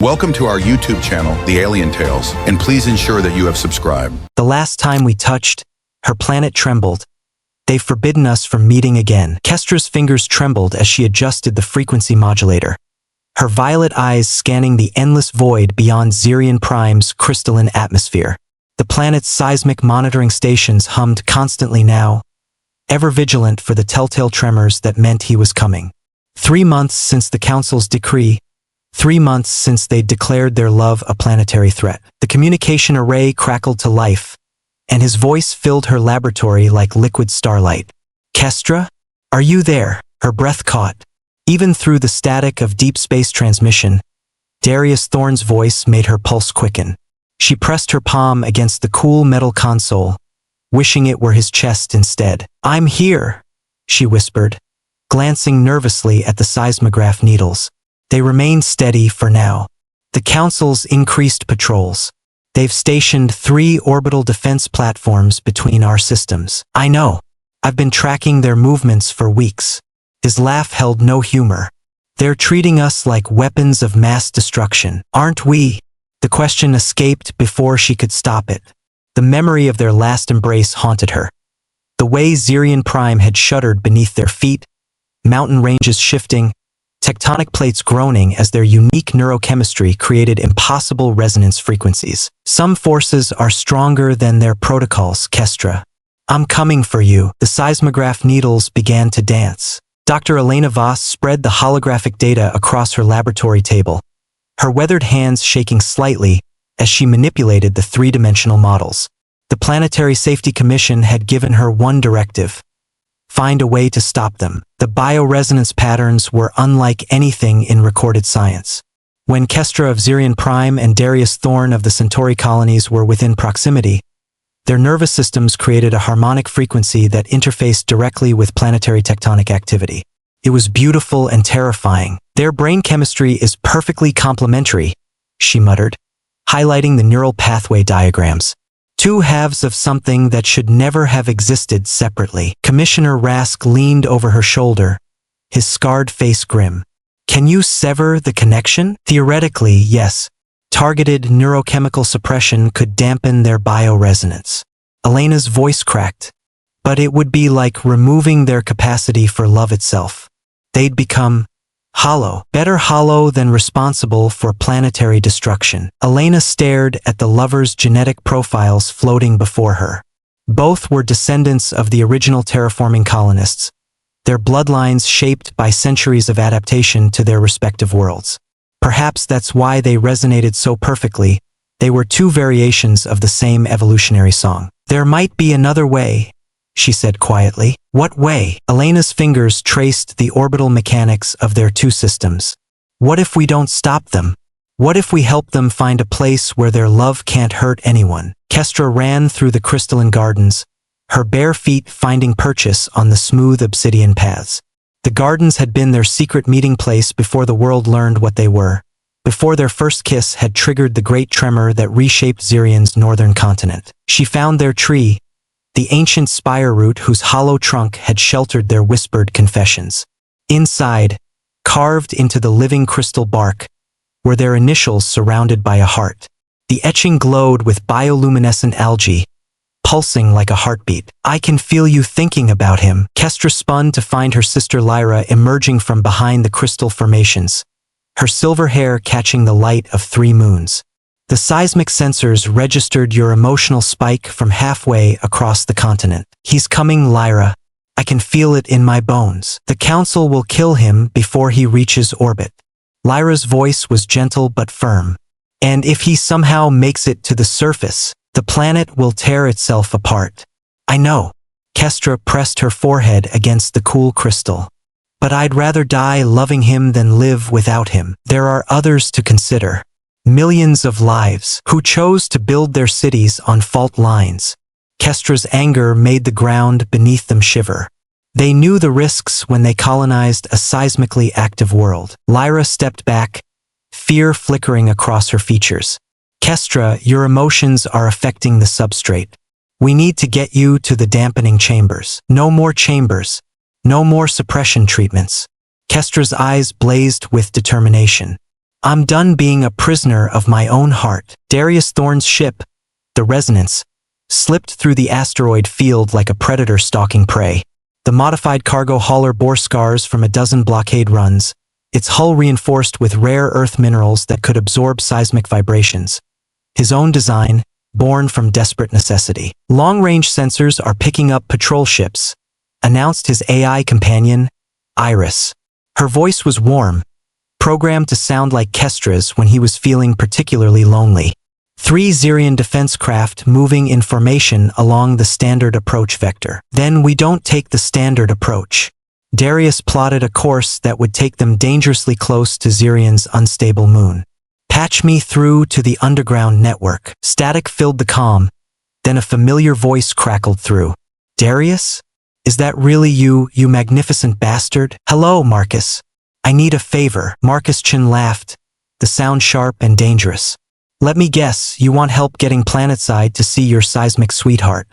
Welcome to our YouTube channel, The Alien Tales, and please ensure that you have subscribed. The last time we touched, her planet trembled. They've forbidden us from meeting again. Kestra's fingers trembled as she adjusted the frequency modulator, her violet eyes scanning the endless void beyond Xerion Prime's crystalline atmosphere. The planet's seismic monitoring stations hummed constantly now, ever vigilant for the telltale tremors that meant he was coming. 3 months since the Council's decree, 3 months since they'd declared their love a planetary threat. The communication array crackled to life, and his voice filled her laboratory like liquid starlight. "Kestra? Are you there?" Her breath caught. Even through the static of deep space transmission, Darius Thorne's voice made her pulse quicken. She pressed her palm against the cool metal console, wishing it were his chest instead. "I'm here," she whispered, glancing nervously at the seismograph needles. They remained steady for now. The Council's increased patrols. They've stationed 3 orbital defense platforms between our systems. "I know. I've been tracking their movements for weeks." His laugh held no humor. "They're treating us like weapons of mass destruction, aren't we?" The question escaped before she could stop it. The memory of their last embrace haunted her. The way Xerion Prime had shuddered beneath their feet, mountain ranges shifting, tectonic plates groaning as their unique neurochemistry created impossible resonance frequencies. "Some forces are stronger than their protocols, Kestra. I'm coming for you." The seismograph needles began to dance. Dr. Elena Voss spread the holographic data across her laboratory table, her weathered hands shaking slightly as she manipulated the 3-dimensional models. The Planetary Safety Commission had given her one directive: find a way to stop them. The bioresonance patterns were unlike anything in recorded science. When Kestra of Xerion Prime and Darius Thorne of the Centauri colonies were within proximity, their nervous systems created a harmonic frequency that interfaced directly with planetary tectonic activity. It was beautiful and terrifying. "Their brain chemistry is perfectly complementary," she muttered, highlighting the neural pathway diagrams. 2 halves of something that should never have existed separately. Commissioner Rask leaned over her shoulder, his scarred face grim. "Can you sever the connection?" "Theoretically, yes. Targeted neurochemical suppression could dampen their bioresonance." Elena's voice cracked. "But it would be like removing their capacity for love itself. They'd become hollow. Better hollow than responsible for planetary destruction." Elena stared at the lovers' genetic profiles floating before her. Both were descendants of the original terraforming colonists, their bloodlines shaped by centuries of adaptation to their respective worlds. Perhaps that's why they resonated so perfectly. They were 2 variations of the same evolutionary song. "There might be another way," she said quietly. "What way?" Elena's fingers traced the orbital mechanics of their 2 systems. "What if we don't stop them? What if we help them find a place where their love can't hurt anyone?" Kestra ran through the crystalline gardens, her bare feet finding purchase on the smooth obsidian paths. The gardens had been their secret meeting place before the world learned what they were, before their first kiss had triggered the great tremor that reshaped Xerion's northern continent. She found their tree, the ancient spire root whose hollow trunk had sheltered their whispered confessions. Inside, carved into the living crystal bark, were their initials surrounded by a heart. The etching glowed with bioluminescent algae, pulsing like a heartbeat. "I can feel you thinking about him." Kestra spun to find her sister Lyra emerging from behind the crystal formations, her silver hair catching the light of 3 moons. "The seismic sensors registered your emotional spike from halfway across the continent." "He's coming, Lyra. I can feel it in my bones. The Council will kill him before he reaches orbit." Lyra's voice was gentle but firm. "And if he somehow makes it to the surface, the planet will tear itself apart." "I know." Kestra pressed her forehead against the cool crystal. "But I'd rather die loving him than live without him. There are others to consider. Millions of lives who chose to build their cities on fault lines." Kestra's anger made the ground beneath them shiver. They knew the risks when they colonized a seismically active world. Lyra stepped back, fear flickering across her features. "Kestra, your emotions are affecting the substrate. We need to get you to the dampening chambers." "No more chambers. No more suppression treatments." Kestra's eyes blazed with determination. I'm done being a prisoner of my own heart. Darius Thorne's ship, the Resonance, slipped through the asteroid field like a predator stalking prey. The modified cargo hauler bore scars from a dozen blockade runs, its hull reinforced with rare earth minerals that could absorb seismic vibrations. His own design, born from desperate necessity. Long-range sensors are picking up patrol ships, announced his AI companion, Iris. Her voice was warm, programmed to sound like Kestra's when he was feeling particularly lonely. 3 Xerian defense craft moving in formation along the standard approach vector. Then we don't take the standard approach. Darius plotted a course that would take them dangerously close to Xerian's unstable moon. Patch me through to the underground network. Static filled the comm, then a familiar voice crackled through. Darius? Is that really you, you magnificent bastard? Hello, Marcus. I need a favor. Marcus Chin laughed, the sound sharp and dangerous. Let me guess, you want help getting planetside to see your seismic sweetheart.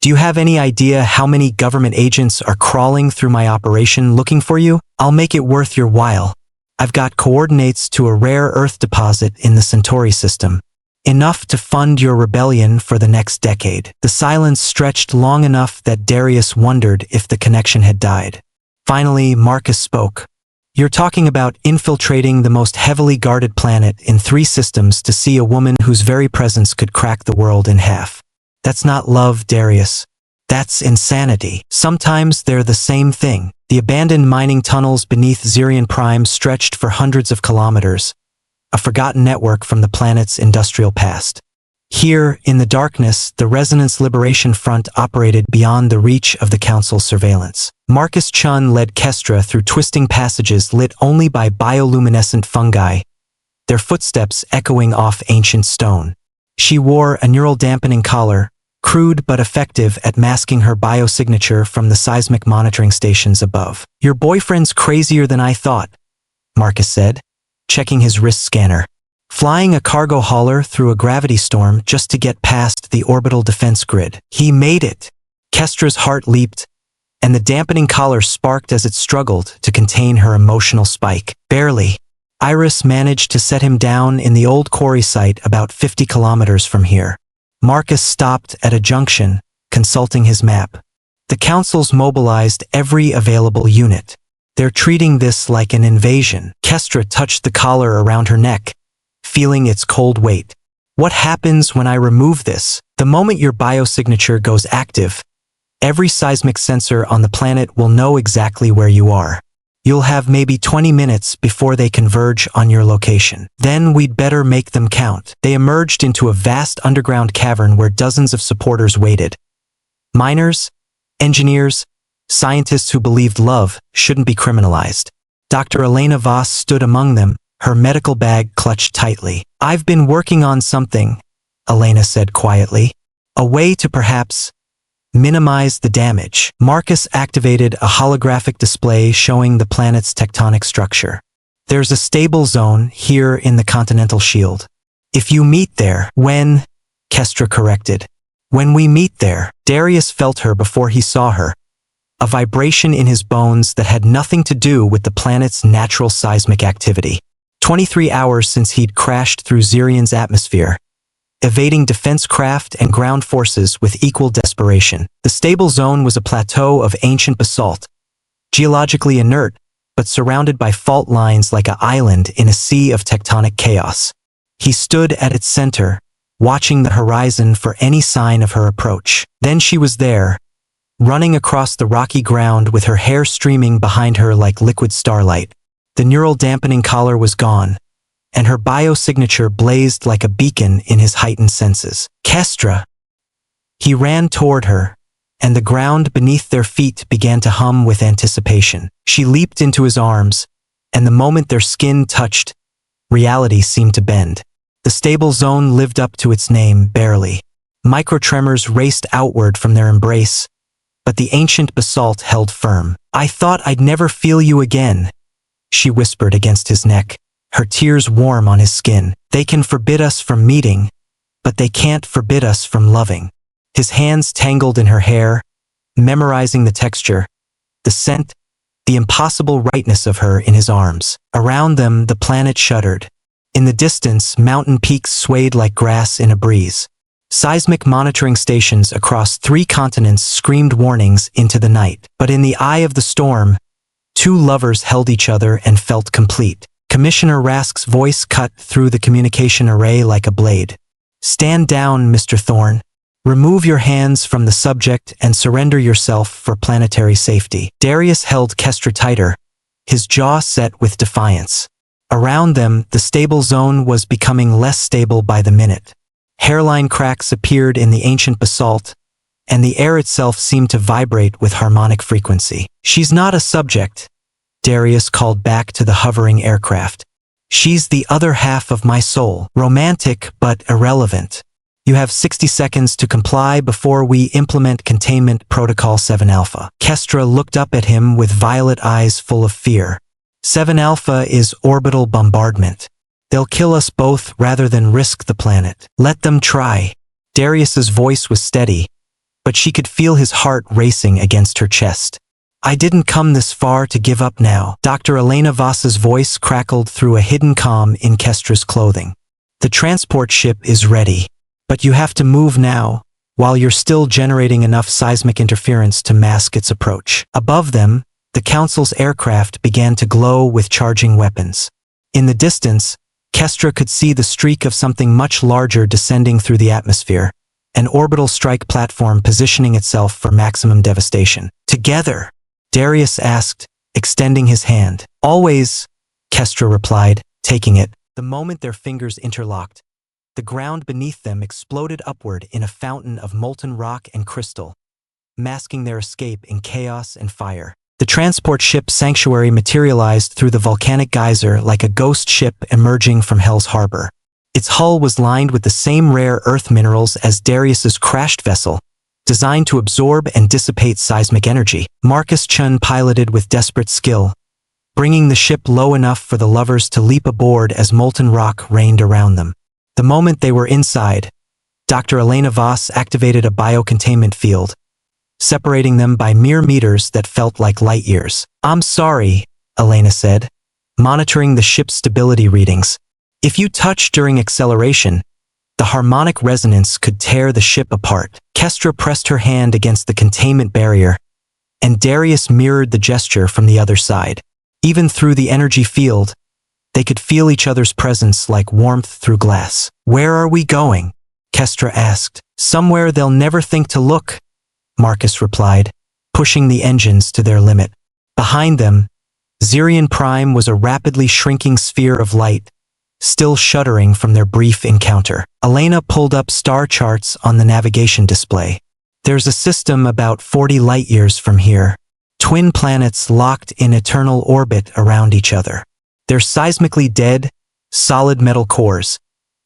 Do you have any idea how many government agents are crawling through my operation looking for you? I'll make it worth your while. I've got coordinates to a rare Earth deposit in the Centauri system. Enough to fund your rebellion for the next decade. The silence stretched long enough that Darius wondered if the connection had died. Finally, Marcus spoke. You're talking about infiltrating the most heavily guarded planet in 3 systems to see a woman whose very presence could crack the world in half. That's not love, Darius. That's insanity. Sometimes they're the same thing. The abandoned mining tunnels beneath Xerian Prime stretched for hundreds of kilometers, a forgotten network from the planet's industrial past. Here, in the darkness, the Resonance Liberation Front operated beyond the reach of the Council's surveillance. Marcus Chun led Kestra through twisting passages lit only by bioluminescent fungi, their footsteps echoing off ancient stone. She wore a neural dampening collar, crude but effective at masking her biosignature from the seismic monitoring stations above. Your boyfriend's crazier than I thought, Marcus said, checking his wrist scanner. Flying a cargo hauler through a gravity storm just to get past the orbital defense grid. He made it. Kestra's heart leaped, and the dampening collar sparked as it struggled to contain her emotional spike. Barely. Iris managed to set him down in the old quarry site about 50 kilometers from here. Marcus stopped at a junction, consulting his map. The Council's mobilized every available unit. They're treating this like an invasion. Kestra touched the collar around her neck, feeling its cold weight. What happens when I remove this? The moment your biosignature goes active, every seismic sensor on the planet will know exactly where you are. You'll have maybe 20 minutes before they converge on your location. Then we'd better make them count. They emerged into a vast underground cavern where dozens of supporters waited. Miners, engineers, scientists who believed love shouldn't be criminalized. Dr. Elena Voss stood among them, her medical bag clutched tightly. I've been working on something, Elena said quietly. A way to perhaps minimize the damage. Marcus activated a holographic display showing the planet's tectonic structure. There's a stable zone here in the continental shield. If you meet there, Kestra corrected. When we meet there, Darius felt her before he saw her. A vibration in his bones that had nothing to do with the planet's natural seismic activity. 23 hours since he'd crashed through Xerian's atmosphere, evading defense craft and ground forces with equal desperation. The stable zone was a plateau of ancient basalt, geologically inert, but surrounded by fault lines like an island in a sea of tectonic chaos. He stood at its center, watching the horizon for any sign of her approach. Then she was there, running across the rocky ground with her hair streaming behind her like liquid starlight. The neural dampening collar was gone, and her biosignature blazed like a beacon in his heightened senses. Kestra! He ran toward her, and the ground beneath their feet began to hum with anticipation. She leaped into his arms, and the moment their skin touched, reality seemed to bend. The stable zone lived up to its name, barely. Microtremors raced outward from their embrace, but the ancient basalt held firm. I thought I'd never feel you again, she whispered against his neck, her tears warm on his skin. They can forbid us from meeting, but they can't forbid us from loving. His hands tangled in her hair, memorizing the texture, the scent, the impossible rightness of her in his arms. Around them, the planet shuddered, In the distance, mountain peaks swayed like grass in a breeze. Seismic monitoring stations across 3 continents screamed warnings into the night. But in the eye of the storm, 2 lovers held each other and felt complete. Commissioner Rask's voice cut through the communication array like a blade. "Stand down, Mr. Thorne. Remove your hands from the subject and surrender yourself for planetary safety." Darius held Kestra tighter, his jaw set with defiance. Around them, the stable zone was becoming less stable by the minute. Hairline cracks appeared in the ancient basalt, and the air itself seemed to vibrate with harmonic frequency. "She's not a subject," Darius called back to the hovering aircraft. "She's the other half of my soul, romantic but irrelevant. You have 60 seconds to comply before we implement Containment Protocol 7 Alpha. Kestra looked up at him with violet eyes full of fear. 7 Alpha is orbital bombardment. They'll kill us both rather than risk the planet. Let them try." Darius's voice was steady, but she could feel his heart racing against her chest. "I didn't come this far to give up now." Dr. Elena Voss's voice crackled through a hidden calm in Kestra's clothing. "The transport ship is ready, but you have to move now, while you're still generating enough seismic interference to mask its approach." Above them, the Council's aircraft began to glow with charging weapons. In the distance, Kestra could see the streak of something much larger descending through the atmosphere, an orbital strike platform positioning itself for maximum devastation. "Together?" Darius asked, extending his hand. "Always," Kestra replied, taking it. The moment their fingers interlocked, the ground beneath them exploded upward in a fountain of molten rock and crystal, masking their escape in chaos and fire. The transport ship Sanctuary materialized through the volcanic geyser like a ghost ship emerging from Hell's Harbor. Its hull was lined with the same rare earth minerals as Darius's crashed vessel, designed to absorb and dissipate seismic energy. Marcus Chun piloted with desperate skill, bringing the ship low enough for the lovers to leap aboard as molten rock rained around them. The moment they were inside, Dr. Elena Voss activated a biocontainment field, separating them by mere meters that felt like light years. "I'm sorry," Elena said, monitoring the ship's stability readings. "If you touch during acceleration, the harmonic resonance could tear the ship apart." Kestra pressed her hand against the containment barrier, and Darius mirrored the gesture from the other side. Even through the energy field, they could feel each other's presence like warmth through glass. "Where are we going?" Kestra asked. "Somewhere they'll never think to look," Marcus replied, pushing the engines to their limit. Behind them, Zirian Prime was a rapidly shrinking sphere of light, still shuddering from their brief encounter. Elena pulled up star charts on the navigation display. "There's a system about 40 light-years from here. Twin planets locked in eternal orbit around each other. They're seismically dead, solid metal cores.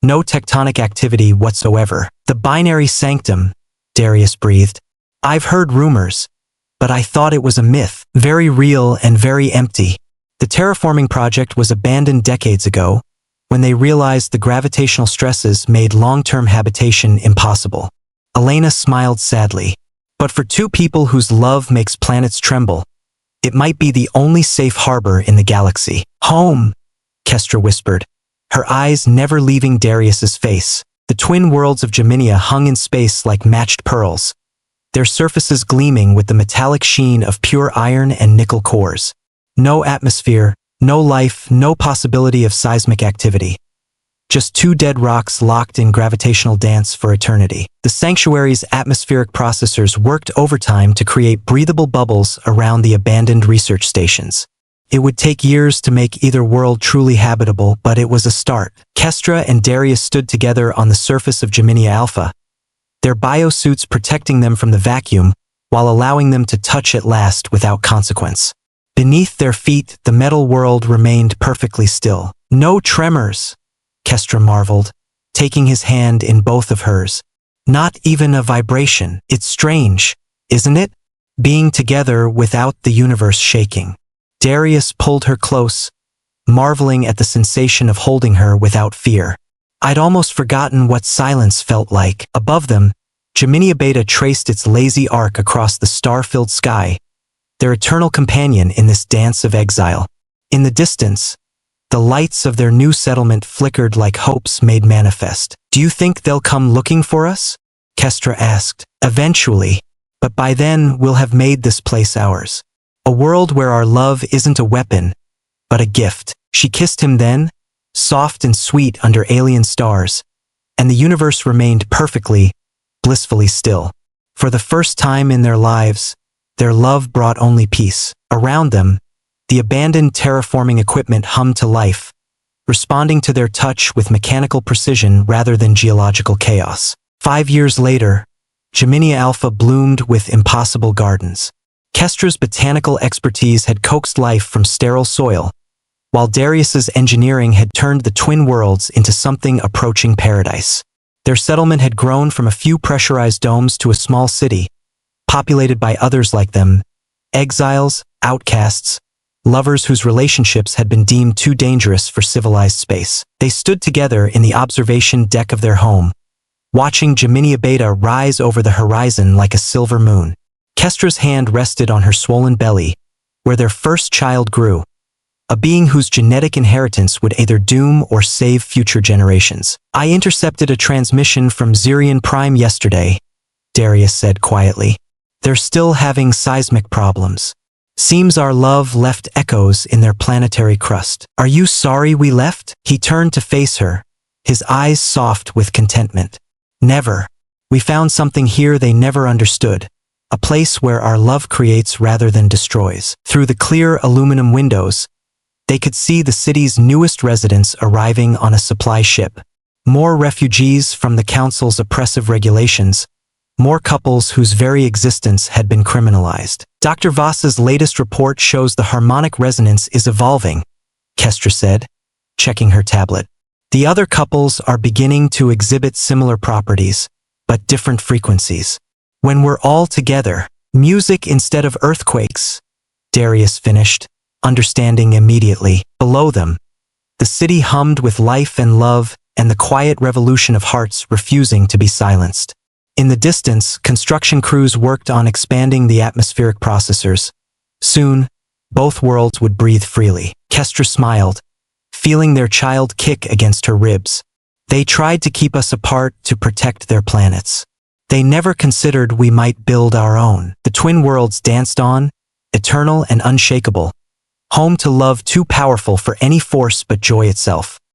No tectonic activity whatsoever." "The binary sanctum," Darius breathed. "I've heard rumors, but I thought it was a myth. Very real and very empty. The terraforming project was abandoned decades ago, when they realized the gravitational stresses made long-term habitation impossible." Elena smiled sadly. "But for 2 people whose love makes planets tremble, it might be the only safe harbor in the galaxy." "Home," Kestra whispered, her eyes never leaving Darius's face. The twin worlds of Geminia hung in space like matched pearls, their surfaces gleaming with the metallic sheen of pure iron and nickel cores. No atmosphere, no life, no possibility of seismic activity. Just 2 dead rocks locked in gravitational dance for eternity. The Sanctuary's atmospheric processors worked overtime to create breathable bubbles around the abandoned research stations. It would take years to make either world truly habitable, but it was a start. Kestra and Darius stood together on the surface of Geminia Alpha, their biosuits protecting them from the vacuum while allowing them to touch at last without consequence. Beneath their feet, the metal world remained perfectly still. "No tremors," Kestra marveled, taking his hand in both of hers. "Not even a vibration. It's strange, isn't it? Being together without the universe shaking." Darius pulled her close, marveling at the sensation of holding her without fear. "I'd almost forgotten what silence felt like." Above them, Geminia Beta traced its lazy arc across the star-filled sky, their eternal companion in this dance of exile. In the distance, The lights of their new settlement flickered like hopes made manifest. "Do you think they'll come looking for us?" Kestra asked. "Eventually. But by then we'll have made this place ours. A world where our love isn't a weapon, but a gift." She kissed him then, soft and sweet under alien stars, and the universe remained perfectly, blissfully still. For the first time in their lives, their love brought only peace. Around them, the abandoned terraforming equipment hummed to life, responding to their touch with mechanical precision rather than geological chaos. 5 years later, Gemini Alpha bloomed with impossible gardens. Kestra's botanical expertise had coaxed life from sterile soil, while Darius's engineering had turned the twin worlds into something approaching paradise. Their settlement had grown from a few pressurized domes to a small city, populated by others like them, exiles, outcasts, lovers whose relationships had been deemed too dangerous for civilized space. They stood together in the observation deck of their home, watching Gemini Beta rise over the horizon like a silver moon. Kestra's hand rested on her swollen belly, where their first child grew, a being whose genetic inheritance would either doom or save future generations. "I intercepted a transmission from Zirion Prime yesterday," Darius said quietly. "They're still having seismic problems. Seems our love left echoes in their planetary crust. Are you sorry we left?" He turned to face her, his eyes soft with contentment. "Never. We found something here they never understood. A place where our love creates rather than destroys." Through the clear aluminum windows, they could see the city's newest residents arriving on a supply ship. More refugees from the council's oppressive regulations, more couples whose very existence had been criminalized. "Dr. Voss's latest report shows the harmonic resonance is evolving," Kestra said, checking her tablet. "The other couples are beginning to exhibit similar properties, but different frequencies. When we're all together, music instead of earthquakes," Darius finished, understanding immediately. Below them, the city hummed with life and love and the quiet revolution of hearts refusing to be silenced. In the distance, construction crews worked on expanding the atmospheric processors. Soon, both worlds would breathe freely. Kestra smiled, feeling their child kick against her ribs. "They tried to keep us apart to protect their planets. They never considered we might build our own." The twin worlds danced on, eternal and unshakable, home to love too powerful for any force but joy itself.